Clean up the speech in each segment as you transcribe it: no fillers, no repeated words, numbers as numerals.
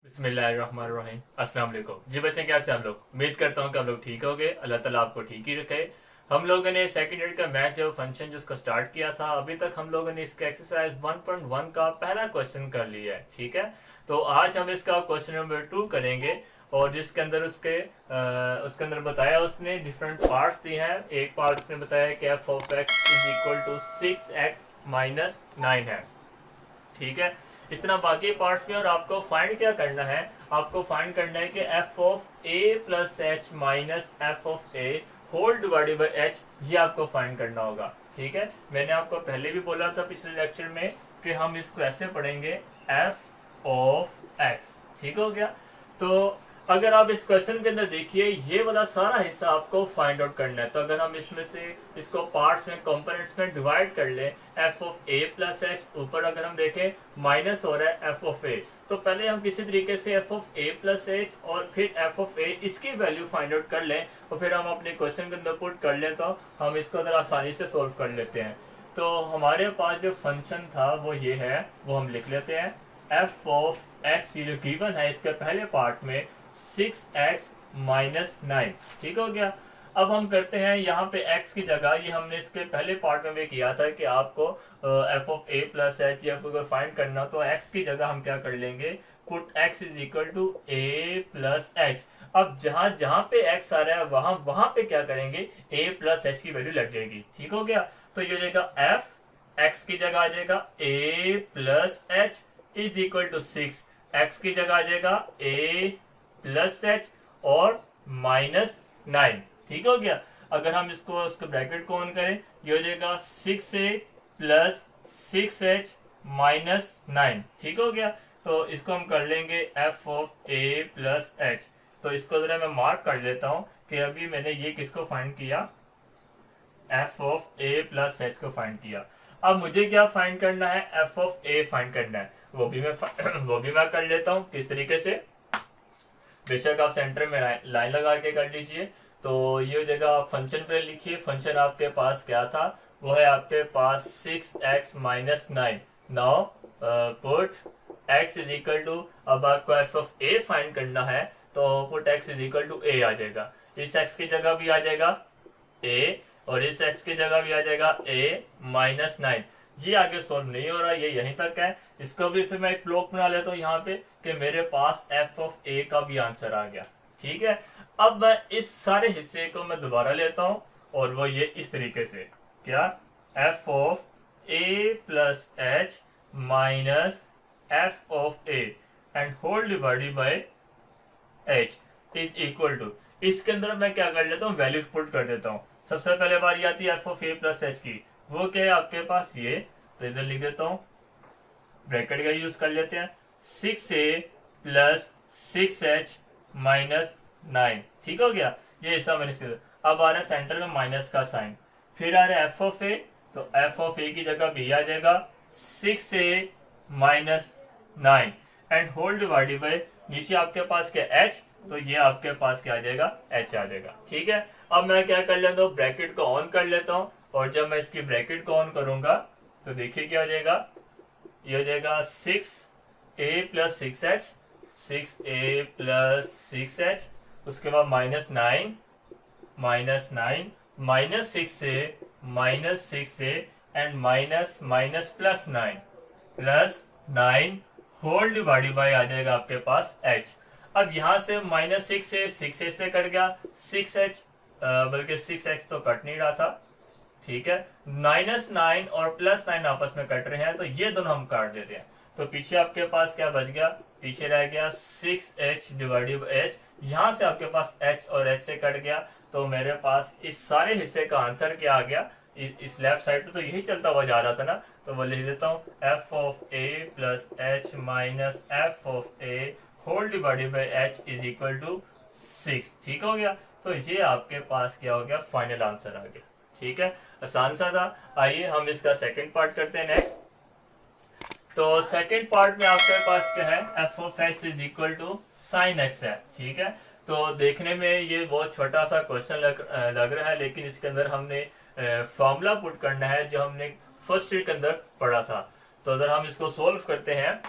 बिस्मिल्लाहिर्रहमानिर्रहीम। अस्सलाम वालेकुम जी बच्चे, कैसे आप लोग? उम्मीद करता हूँ कि आप लोग ठीक होंगे। अल्लाह ताला आपको ठीक ही रखे। हम लोगों ने सेकंड ईयर का मैथ जो फंक्शन जिसको स्टार्ट किया था, अभी तक हम लोगों ने इसका एक्सरसाइज 1.1 का पहला क्वेश्चन कर लिया है। ठीक है, तो आज हम इसका क्वेश्चन नंबर 2 करेंगे। और जिसके अंदर उसके अंदर बताया उसने डिफरेंट पार्ट्स दिए हैं। एक पार्ट उसने बताया कि f of x is equal to 6x-9 है। ठीक है, इस तरह बाकी पार्ट्स में। और आपको फाइंड क्या करना है? आपको फाइंड करना है कि f of A plus H minus f of a whole divided by h, ये आपको फाइंड करना होगा। ठीक है, मैंने आपको पहले भी बोला था पिछले लेक्चर में कि हम इसको ऐसे पढ़ेंगे, एफ ऑफ एक्स। ठीक हो गया? तो अगर आप इस क्वेश्चन के अंदर देखिए, ये वाला सारा हिस्सा आपको फाइंड आउट करना है। तो अगर हम इसमें से इसको पार्ट्स में, कंपोनेंट्स में डिवाइड कर लें, F of A plus H, ऊपर अगर हम देखें माइनस हो रहा है एफ ऑफ ए, तो पहले हम किसी तरीके से F of A plus h और फिर एफ ऑफ ए, इसकी वैल्यू फाइंड आउट कर लें और फिर हम अपने क्वेश्चन के अंदर पुट कर लें, तो हम इसको अगर आसानी से सोल्व कर लेते हैं। तो हमारे पास जो फंक्शन था वो ये है, वो हम लिख लेते हैं। एफ ऑफ एक्स, ये जो गिवन है इसके पहले पार्ट में 6x-9। ठीक हो गया? अब हम करते हैं यहाँ पे x की जगह, ये हमने इसके पहले पार्ट में भी किया था कि आपको F of A plus H या अगर फाइंड करना, तो x की जगह हम क्या कर लेंगे, put x is equal to a plus h. अब जहां जहां पे x आ रहा है वहां वहां पे क्या करेंगे, a प्लस एच की वैल्यू लग जाएगी। ठीक हो गया? तो ये हो जाएगा f, x की जगह आ जाएगा a plus h is equal to 6, x की जगह आ जाएगा a प्लस एच और -9। ठीक हो गया? अगर हम इसको ब्रैकेट को ऑन करें, ये हो जाएगा 6a प्लस 6h -9। ठीक हो गया? तो इसको हम कर लेंगे F of A plus h. तो इसको जरा मैं मार्क कर लेता हूं कि अभी मैंने ये किसको फाइंड किया, F of A plus H को फाइंड किया। अब मुझे क्या फाइंड करना है, एफ ऑफ ए फाइंड करना है। वो भी मैं कर लेता हूं। किस तरीके से? बेशक आप सेंटर में लाइन लगा के कर लीजिए। तो ये जगह फंक्शन पे लिखिए। फंक्शन आपके पास क्या था, वो है आपके पास 6x-9। Now put x is equal to, अब आपको एफ ऑफ ए फाइंड करना है, तो put x is equal to A आ जाएगा। इस x की जगह भी आ जाएगा a और इस x की जगह भी आ जाएगा a-9। ये आगे सोल्व नहीं हो रहा, ये यहीं तक है। इसको भी फिर मैं एक ब्लॉक बना लेता हूँ यहाँ पे कि मेरे पास एफ ऑफ ए का भी आंसर आ गया। ठीक है, अब मैं इस सारे हिस्से को मैं दोबारा लेता हूँ और वो ये इस तरीके से, क्या, f of A plus H minus f of a and whole divided by h is equal to, इसके अंदर मैं क्या कर लेता हूँ, वैल्यूज पुट कर देता हूँ। सबसे पहले बारी आती है f of A plus H की, वो क्या है आपके पास ये, तो इधर लिख देता हूं, ब्रैकेट का यूज कर लेते हैं, 6a प्लस 6h -9। ठीक हो गया? ये हिस्सा मैंने इसके, अब आ रहा है सेंटर में माइनस का साइन, फिर आ रहा है एफ ऑफ ए, तो एफ ऑफ ए की जगह भी आ जाएगा 6a -9 and whole divided bye, नीचे आपके पास क्या h, तो ये आपके पास क्या आ जाएगा, h आ जाएगा। ठीक है, अब मैं क्या कर लेता हूँ, ब्रैकेट को ऑन कर लेता हूँ और जब मैं इसकी ब्रैकेट को ऑन करूंगा तो देखिए क्या हो जाएगा, ये हो जाएगा 6a plus 6h, 6a plus 6h, उसके बाद -9 -6a and minus plus 9 whole divided by आ जाएगा आपके पास h। अब यहां से -6a से कट गया, 6h बल्कि 6x तो कट नहीं रहा था। ठीक है, -9 और +9 आपस में कट रहे हैं, तो ये दोनों हम काट देते हैं। तो पीछे आपके पास क्या बच गया, पीछे रह गया 6h डिवाइडेड बाई h। यहां से आपके पास h और h से कट गया, तो मेरे पास इस सारे हिस्से का आंसर क्या आ गया, इस लेफ्ट साइड पे तो यही चलता हुआ जा रहा था ना, तो वो लिख देता हूँ, f of A plus H minus f of a whole divided by h is equal to 6। ठीक हो गया? तो ये आपके पास क्या हो गया, फाइनल आंसर आ गया। ठीक है, आसान सा था। आइए हम इसका सेकंड पार्ट करते हैं नेक्स्ट। तो सेकंड पार्ट में आपके पास क्या है, f of x is equal to sine x है। ठीक है, तो देखने में ये बहुत छोटा सा क्वेश्चन लग रहा है, लेकिन इसके अंदर हमने फॉर्मूला पुट करना है जो हमने फर्स्ट ईयर के अंदर पढ़ा था। तो अगर हम इसको सोल्व करते हैं,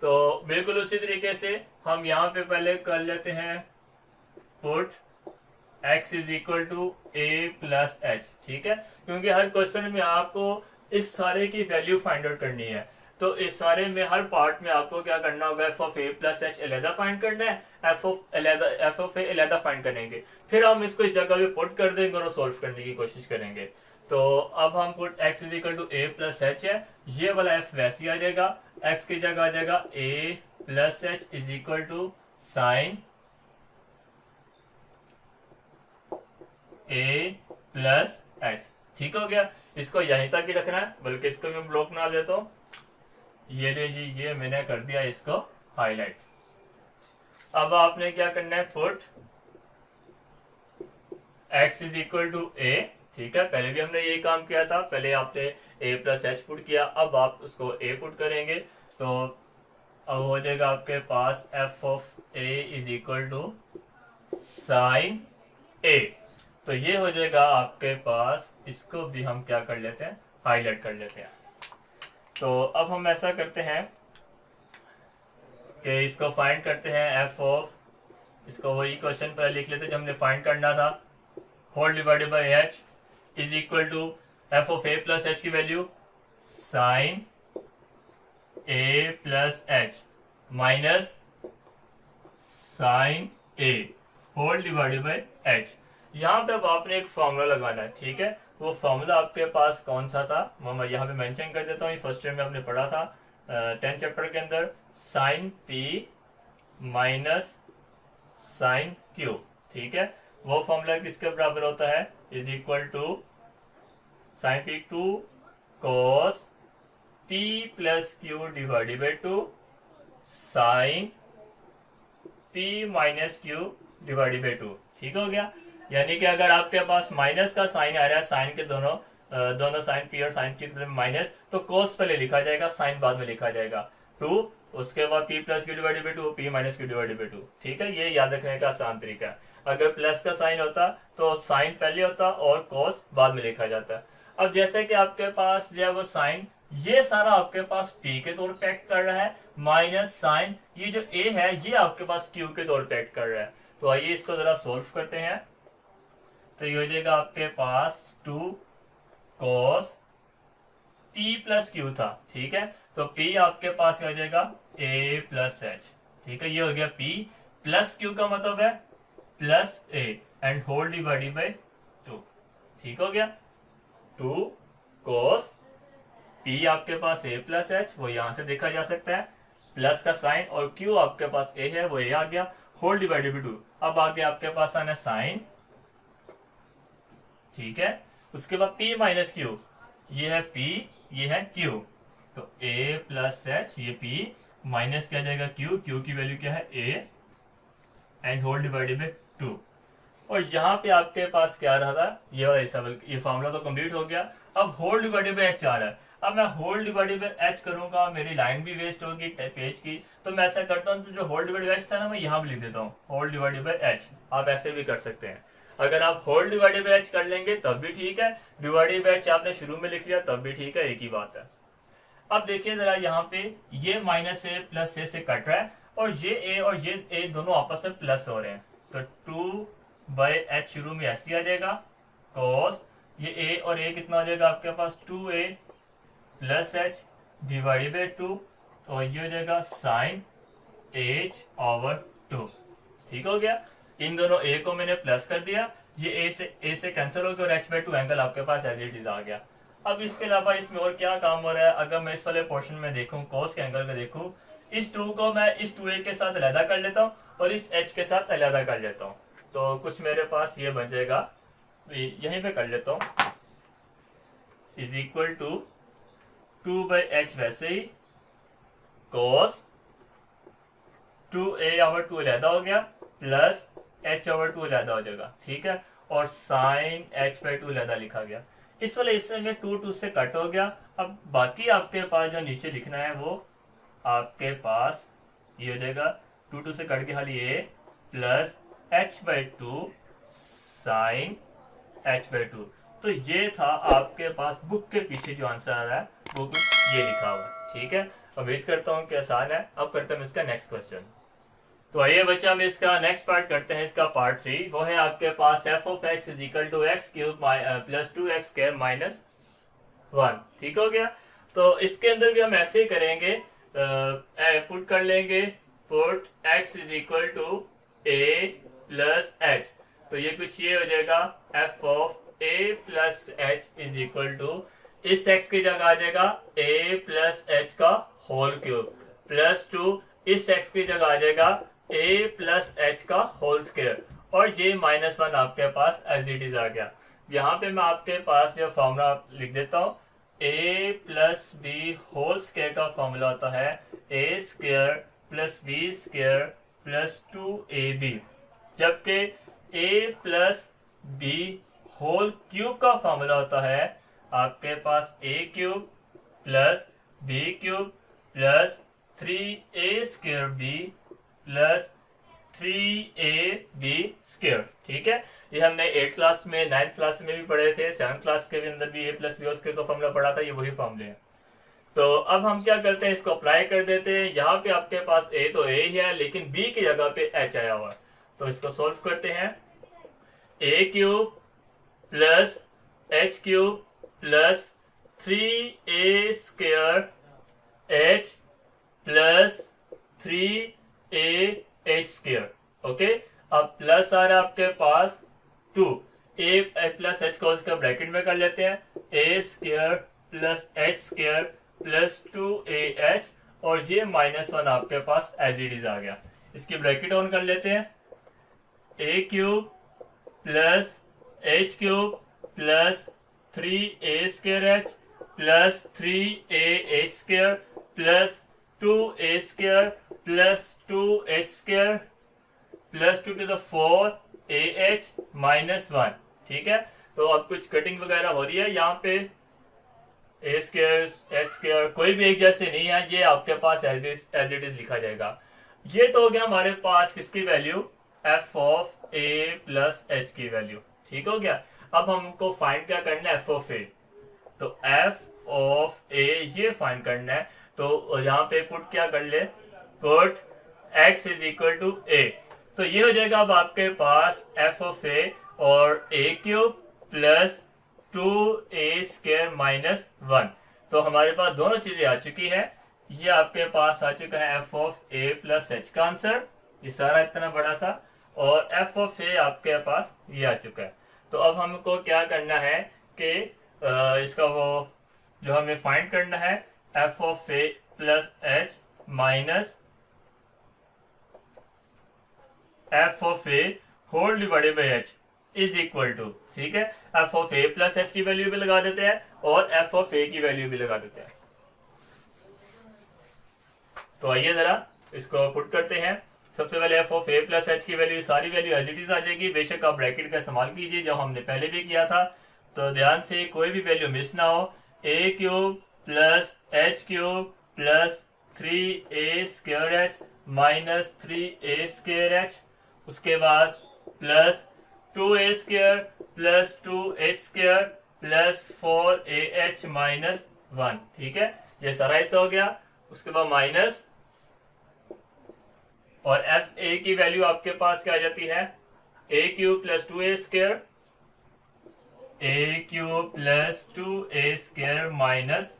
तो बिल्कुल उसी तरीके से हम यहाँ पे पहले कर लेते हैं put x is equal to a plus h, ठीक है, क्योंकि हर क्वेश्चन में आपको इस सारे की वैल्यू फाइंड आउट करनी है। तो इस सारे में हर पार्ट में आपको क्या करना होगा, F of A plus H अलहदा फाइंड करना है, एफ ऑफ ए अलहदा फाइंड करेंगे, फिर हम इसको इस जगह पे पुट कर देंगे और सॉल्व करने की कोशिश करेंगे। तो अब हम put x is equal to a plus h है, ये वाला f वैसे ही आ जाएगा, x की जगह आ जाएगा a plus h is equal to sine a plus h. ठीक हो गया, इसको यहीं तक ही रखना है, बल्कि इसको मैं ब्लॉक बना देता हूँ। ये ले जी, ये मैंने कर दिया इसको हाईलाइट। अब आपने क्या करना है, put x is equal to a, ठीक है, पहले भी हमने ये काम किया था, पहले आपने a प्लस एच पुट किया, अब आप उसको a पुट करेंगे, तो अब हो जाएगा आपके पास f of a is equal to sine a। तो ये हो जाएगा आपके पास, इसको भी हम क्या कर लेते हैं, हाईलाइट कर लेते हैं। तो अब हम ऐसा करते हैं कि इसको फाइंड करते हैं f ऑफ, इसको वही क्वेश्चन पर लिख लेते हैं जो हमने फाइंड करना था, whole divided by h is equal to F of A plus H की value sine A plus H minus sine A whole divided by H. यहाँ पे अब आपने एक फॉर्मूला लगाना है, ठीक है, वो फॉर्मूला आपके पास कौन सा था मैं यहाँ पे मेंशन कर देता हूँ। फर्स्ट ईयर में आपने पढ़ा था 10th चैप्टर के अंदर, sine p minus sine q, ठीक है, वो फॉर्मूला किसके बराबर होता है, is equal to sine p two cos p plus q divided by two sine p minus q divided by two. ठीक हो गया, यानी कि अगर आपके पास माइनस का साइन आ रहा है, साइन के दोनों साइन पी और साइन क्यू की तरफ माइनस, तो कोस पहले लिखा जाएगा, साइन बाद में लिखा जाएगा, टू उसके बाद P plus q divided by to, P minus q divided by two. ठीक है, ये याद रखने का आसान तरीका है। अगर प्लस का साइन होता तो साइन पहले होता और कोस बाद में लिखा जाता। अब जैसे कि आपके पास जो है वो साइन, ये सारा आपके पास पी के तौर पे एक्ट कर रहा है, माइनस साइन ये जो ए है ये आपके पास क्यू के तौर पे एक्ट कर रहा है। तो आइए इसको जरा सोल्व करते हैं। तो ये हो जाएगा आपके पास 2 cos p प्लस क्यू था, ठीक है, तो p आपके पास क्या हो जाएगा a प्लस एच। ठीक है, ये हो गया p प्लस क्यू का मतलब है plus a and whole divided by 2। ठीक हो गया, 2 cos p आपके पास a प्लस एच, वो यहां से देखा जा सकता है, प्लस का साइन और q आपके पास a है वो a आ गया, होल डिवाइडेड बाई 2। अब आगे आपके पास आना साइन, ठीक है, उसके बाद p माइनस क्यू, ये है p ये है q, तो a प्लस एच ये p माइनस क्या जाएगा q, q की वैल्यू क्या है a and whole divided by 2। और यहाँ पे आपके पास क्या रहा था, ये वाला हिस्सा, ये फॉर्मूला तो कंप्लीट हो गया। अब होल डिवाइडेड बाई एच आ रहा है, अब मैं होल डिवाइडेड बाई एच करूंगा, मेरी लाइन भी वेस्ट होगी पेज की, तो मैं ऐसा करता हूँ, तो जो होल डिवाइडेड बाई एच था ना मैं यहाँ भी लिख देता हूँ होल डिवाइडेड बाई एच। आप ऐसे भी कर सकते हैं, अगर आप होल डिवाइडेड बाई एच कर लेंगे तब भी ठीक है, डिवाइडेड बाई एच आपने शुरू में लिख लिया तब भी ठीक है, एक ही बात है। अब देखिए जरा यहाँ पे ये माइनस ए प्लस ए से कट रहा है और ये ए और ये ए दोनों आपस में प्लस हो रहे हैं, तो 2 बाई एच शुरू में ऐसे आ जाएगा, कॉस ये ए और ए कितना हो जाएगा आपके पास 2a plus H divided by 2, तो ये हो जाएगा साइन h ओवर 2। ठीक हो गया, इन दोनों a को मैंने प्लस कर दिया, ये a से कैंसिल हो गया और h बाई 2 एंगल आपके पास एज इट इज आ गया। अब इसके अलावा इसमें और क्या काम हो रहा है, अगर मैं इस वाले पोर्शन में देखूं, कोस के एंगल को देखूं, इस 2 को मैं इस 2a के साथ अलहदा कर लेता हूं और इस h के साथ अलहदा कर लेता हूं, तो कुछ मेरे पास ये बन जाएगा, यहीं पे कर लेता हूं, is equal to 2 by h वैसे ही, कोस 2a ओवर 2 अलहदा हो गया प्लस h ओवर 2 अलहदा हो जाएगा, ठीक है, और साइन h बाई 2 अलहदा लिखा गया। इस वाले हिस्से में 2 से कट हो गया। अब बाकी आपके पास जो नीचे लिखना है वो आपके पास ये हो जाएगा, 2 से कट के खाली a plus h by 2 sine h by 2। तो ये था आपके पास बुक के पीछे जो आंसर आ रहा है वो कुछ ये लिखा हुआ है। ठीक है, उम्मीद करता हूँ कि आसान है। अब करते हैं इसका नेक्स्ट क्वेश्चन। तो आइए बच्चा हम इसका नेक्स्ट पार्ट करते हैं, इसका पार्ट 3। वो है आपके पास F of x is equal to X cube plus 2x² minus 1। ठीक हो गया। तो इसके अंदर भी हम ऐसे ही करेंगे, पुट कर लेंगे, put x is equal to a plus h. तो ये कुछ ये हो जाएगा, f of a plus h is equal to, इस x की जगह आ जाएगा a प्लस एच का होल क्यूब प्लस 2, इस x की जगह आ जाएगा a प्लस एच का होल स्क्वायर, और ये -1 आपके पास एज इट इज आ गया। यहाँ पे मैं आपके पास ये फॉर्मूला लिख देता हूँ। a plus b whole square का फॉर्मूला होता है a square plus b square plus 2ab, जबकि a plus b whole cube का फॉर्मूला होता है आपके पास a cube plus b cube plus 3a square b plus 3ab square. ठीक है, ये हमने 8th क्लास में, 9th क्लास में भी पढ़े थे, 7th क्लास के अंदर भी a प्लस बी स्क्वायर का फॉर्मूला पढ़ा था। ये वही फॉर्मूले हैं। तो अब हम क्या करते हैं, इसको अप्लाई कर देते हैं। यहाँ पे आपके पास a तो a ही है, लेकिन b की जगह पे h आया हुआ है। तो इसको सोल्व करते हैं। a cube plus h cube plus 3a square h plus 3a square. Okay, अब प्लस आ रहा है आपके पास 2, a प्लस h को उसका ब्रैकेट में कर लेते हैं, a square plus h square plus 2ah, और ये -1 आपके पास एज इट इज आ गया। इसकी ब्रैकेट ऑन कर लेते हैं, a cube plus h cube plus 3a square h plus 3ah square plus 2a square plus 2h square plus 2 to the 4 ah minus 1। ठीक है, तो अब कुछ कटिंग वगैरह हो रही है यहाँ पे, a स्क्वायर h स्क्वायर कोई भी एक जैसे नहीं है, ये आपके पास एज इट इज लिखा जाएगा। ये तो हो गया हमारे पास किसकी value, f of a plus h की वैल्यू। ठीक हो गया। अब हमको फाइंड क्या करना है, f ऑफ a। तो f ऑफ a ये फाइंड करना है। तो यहाँ पे पुट क्या कर ले, put x is equal to a। तो ये हो जाएगा अब आपके पास f ऑफ a और a cube plus 2a square minus 1। तो हमारे पास दोनों चीजें आ चुकी है। ये आपके पास आ चुका है f of a plus h का आंसर, ये सारा इतना बड़ा था, और f ऑफ a आपके पास ये आ चुका है। तो अब हमको क्या करना है कि इसका वो जो हमें फाइंड करना है, f of a plus h minus f of a whole divided by h is equal to, ठीक है, f of a plus h की वैल्यू भी लगा देते हैं और f ऑफ a की वैल्यू भी लगा देते हैं। तो आइए जरा इसको पुट करते हैं। सबसे पहले f of a plus h की वैल्यू, सारी वैल्यू एज इट इज आ जाएगी। बेशक आप ब्रैकेट का इस्तेमाल कीजिए जो हमने पहले भी किया था, तो ध्यान से कोई भी वैल्यू मिस ना हो। a cube plus h cube plus 3a square h minus 3a square h, उसके बाद plus 2a square plus 2h square plus 4ah minus 1। ठीक है, ये सारा ऐसा हो गया। उसके बाद माइनस, और एफ ए की वैल्यू आपके पास क्या आ जाती है, a cube plus 2a square, a cube plus 2a square minus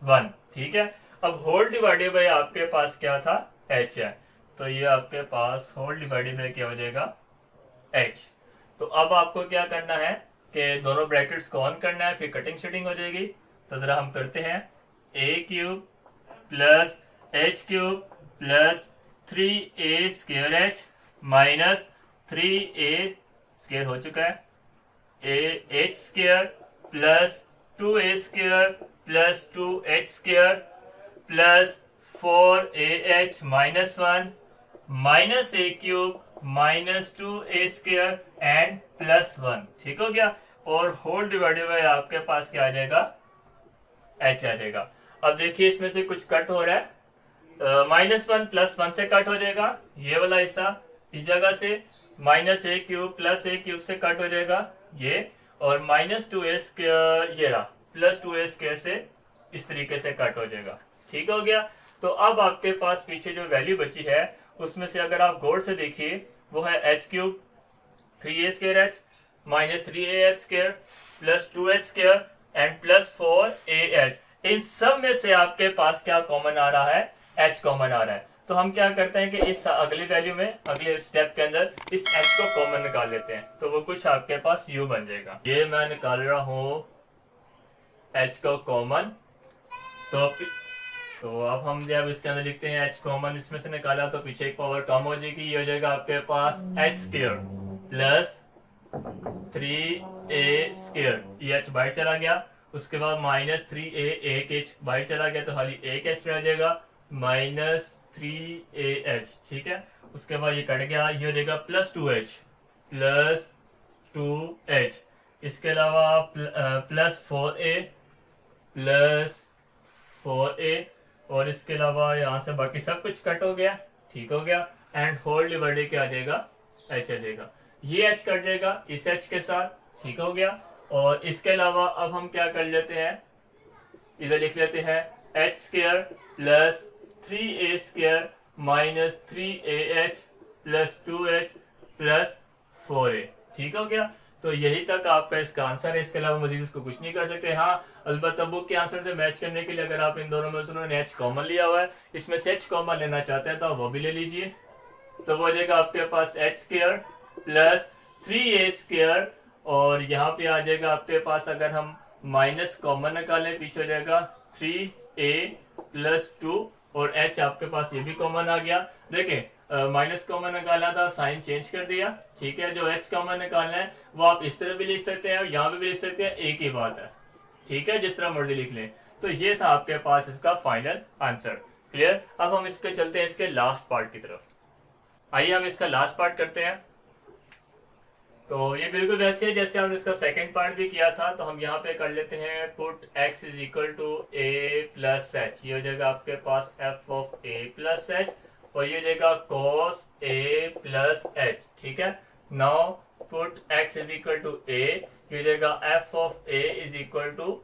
1। ठीक है, अब होल डिवाइडेड बाय आपके पास क्या था, h है, तो ये आपके पास होल डिवाइडेड बाय क्या हो जाएगा, h। तो अब आपको क्या करना है कि दोनों ब्रैकेट्स को ऑन करना है, फिर कटिंग शटिंग हो जाएगी। तो जरा हम करते हैं, a cube plus h cube plus 3a square h minus 3a square हो चुका है, h square plus 2a square plus 2h square plus 4ah minus 1 minus a cube minus 2a square and plus 1। ठीक हो गया, और whole divided bye आपके पास क्या आ जाएगा, h आ जाएगा। अब देखिए इसमें से कुछ कट हो रहा है, -1 प्लस 1 से कट हो जाएगा, ये वाला हिस्सा इस जगह से minus a cube plus a cube से कट हो जाएगा ये, और माइनस 2a स्क्वायर ये रहा, प्लस 2a स्क्वायर से इस तरीके से कट हो जाएगा। ठीक हो गया। तो अब आपके पास पीछे जो वैल्यू बची है उसमें से अगर आप गौर से देखिए वो है H cube 3a² minus 3ah² plus 2h² and plus 4ah। इन सब में से आपके पास क्या कॉमन आ रहा है, h कॉमन आ रहा है। तो हम क्या करते हैं कि इस अगली वैल्यू में अगले स्टेप के अंदर इस h को कॉमन निकाल लेते हैं, तो वो कुछ आपके पास u बन जाएगा। ये मैं निकाल रहा हूं h को कॉमन, तो अब हम जब इसके अंदर लिखते हैं h कॉमन, इसमें से निकाला तो पीछे एक पावर कम हो जाएगी, ये हो जाएगा आपके पास h² प्लस 3a², ये h बाहर चला गया। उसके बाद माइनस 3a, एक h बाहर चला गया तो खाली एक h रह जाएगा, माइनस 3ah। ठीक है, उसके बाद ये कट गया, ये हो जाएगा प्लस 2h। इसके अलावा प्लस 4a प्लस 4a, और इसके अलावा यहाँ से बाकी सब कुछ कट हो गया। ठीक हो गया, एंड होल डिवाइडेड क्या आ जाएगा, h आ जाएगा। ये h कट जाएगा इस h के साथ। ठीक हो गया, और इसके अलावा अब हम क्या कर लेते हैं, इधर लिख लेते हैं h² plus 3a² minus 3ah plus 2h plus 4a। ठीक हो गया, तो यही तक आपका इसका आंसर है। इसके अलावा मजीद इसको कुछ नहीं कर सकते। हाँ, अलबत्ता बुक के आंसर से मैच करने के लिए अगर आप इन दोनों में से उन्होंने h कॉमन लिया हुआ है, इसमें से h कॉमन लेना चाहते हैं तो आप वो भी ले लीजिए। तो वो हो जाएगा आपके पास h² प्लस 3a², और यहाँ पे आ जाएगा आपके पास, अगर हम माइनस कॉमन निकालें पीछे हो जाएगा 3a प्लस 2, और h आपके पास ये भी कॉमन आ गया। देखें, माइनस कॉमन निकालना था, साइन चेंज कर दिया। ठीक है, जो h कॉमन निकालना है वो आप इस तरह भी लिख सकते हैं और यहाँ पे भी लिख सकते हैं, एक ही बात है। ठीक है, जिस तरह मर्जी लिख लें। तो ये था आपके पास इसका फाइनल आंसर। क्लियर। अब हम इसके चलते हैं इसके लास्ट पार्ट की तरफ। आइए हम इसका लास्ट पार्ट करते हैं। तो ये बिल्कुल वैसे है जैसे हमने इसका सेकंड पार्ट भी किया था। तो हम यहाँ पे कर लेते हैं put x is equal to a plus h, ये हो जाएगा आपके पास f of a plus h, और ये हो जाएगा cos a प्लस एच। ठीक है, now put x is equal to a, ये हो जाएगा f of a is equal to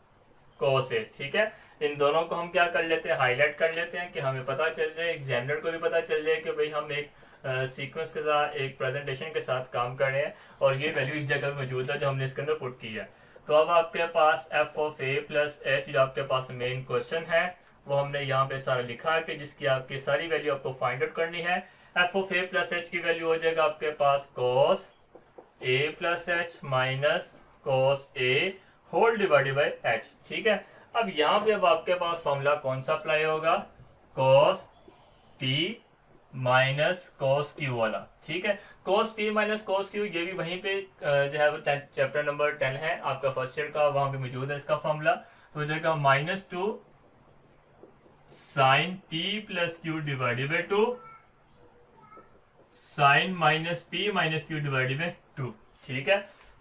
cos a। ठीक है, इन दोनों को हम क्या कर लेते हैं, हाईलाइट कर लेते हैं कि हमें पता चल जाए, एग्जामिनर को भी पता चल जाए कि भाई हम एक सीक्वेंस के साथ, एक प्रेजेंटेशन के साथ काम कर रहे हैं, और ये वैल्यू इस जगह मौजूद है जो हमने इसके अंदर पुट की है। तो अब आपके पास f of a plus H जो आपके पास मेन क्वेश्चन है वो हमने यहाँ पे सारा लिखा है कि जिसकी आपकी सारी वैल्यू आपको फाइंड आउट करनी है। f of a plus H की वैल्यू हो जाएगा आपके पास cos a plus H minus cos a whole divided by h। ठीक है, अब यहाँ पे अब आपके पास फॉर्मूला कौन सा अप्लाई होगा, cos p minus cos Q वाला। ठीक है, cos p minus cos q, ये भी वहीं पे जो है वो चैप्टर नंबर 10 है आपका फर्स्ट ईयर का, वहां पे मौजूद है इसका फॉर्मूला। तो हो जाएगा -2 sine p plus q divided by 2 sine minus p minus q divided by 2। ठीक है,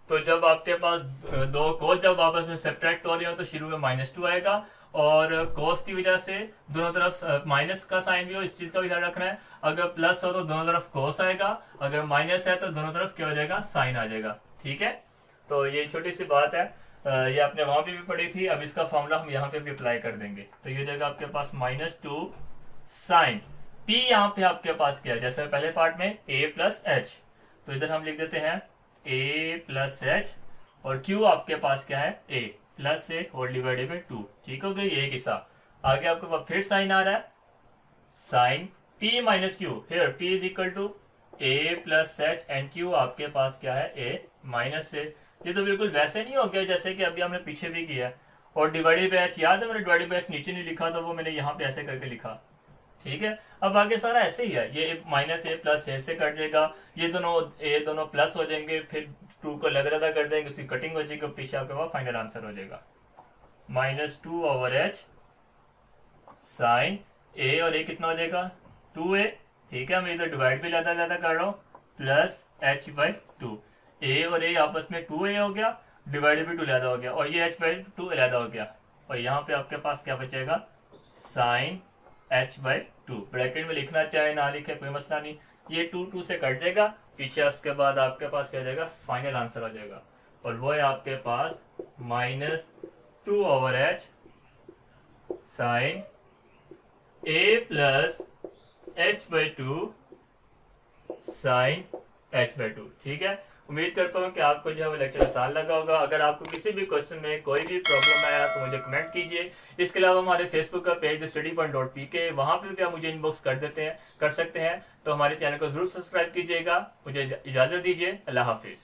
तो जब आपके पास दो कोस जब आपस में सब्ट्रैक्ट हो रहे हो तो शुरू में -2 आएगा, और कोस की वजह से दोनों तरफ माइनस का साइन भी हो, इस चीज का भी ध्यान रखना है। अगर प्लस हो तो दोनों तरफ कोस आएगा, अगर माइनस है तो दोनों तरफ क्या हो जाएगा, साइन आ जाएगा। ठीक है, तो ये छोटी सी बात है, ये आपने वहां पे भी पढ़ी थी। अब इसका फॉर्मूला हम यहाँ पे भी अप्लाई कर देंगे। तो ये जाएगा आपके पास -2 साइन p, यहाँ पे आपके पास क्या है, जैसे पहले पार्ट में a प्लस एच, तो इधर हम लिख देते हैं a प्लस एच, और q आपके पास क्या है, a plus a whole divided by 2। ठीक हो गई, ये किस्सा। आगे आपके पास फिर साइन आ रहा है, sine p minus q, here p is equal to a plus h and q आपके पास क्या है, a माइनस ए। ये तो बिल्कुल वैसे नहीं हो गया जैसे कि अभी हमने पीछे भी किया है। और डिवाइडेड बाई एच, याद है मैंने डिवाइडेड बाई एच नीचे नहीं लिखा, तो वो मैंने यहाँ पे ऐसे करके लिखा। ठीक है, अब आगे सारा ऐसे ही है, ये माइनस ए प्लस ए से कट जाएगा, ये दोनों प्लस हो जाएंगे, फिर 2 को अलग कर देंगे, उसकी कटिंग हो जाएगी, पीछे आपके पास फाइनल आंसर हो जाएगा -2 ओवर एच साइन ए, और ए कितना हो जाएगा 2a। ठीक है, मैं इधर डिवाइड भी लादा कर रहा हूँ, प्लस एच बाई 2, ए और ए आपस में 2a हो गया, डिवाइडेड बाई 2 अलहदा हो गया, और ये h बाई 2 अलहदा हो गया, और यहाँ पे आपके पास क्या बचेगा, साइन h बाई 2। ब्रैकेट में लिखना चाहे ना लिखे कोई मसला नहीं, ये 2 से कट जाएगा पीछे, उसके बाद आपके पास क्या जाएगा, फाइनल आंसर आ जाएगा, और वो है आपके पास -2 over h sine A plus h/2 sign h/2। ठीक है, उम्मीद करता हूँ कि आपको जो है वो लेक्चर आसान लगा होगा। अगर आपको किसी भी क्वेश्चन में कोई भी प्रॉब्लम आया तो मुझे कमेंट कीजिए। इसके अलावा हमारे फेसबुक का पेज studypoint.pk, वहाँ पे भी आप मुझे इनबॉक्स कर सकते हैं। तो हमारे चैनल को जरूर सब्सक्राइब कीजिएगा। मुझे इजाज़त दीजिए। अल्लाह हाफिज़।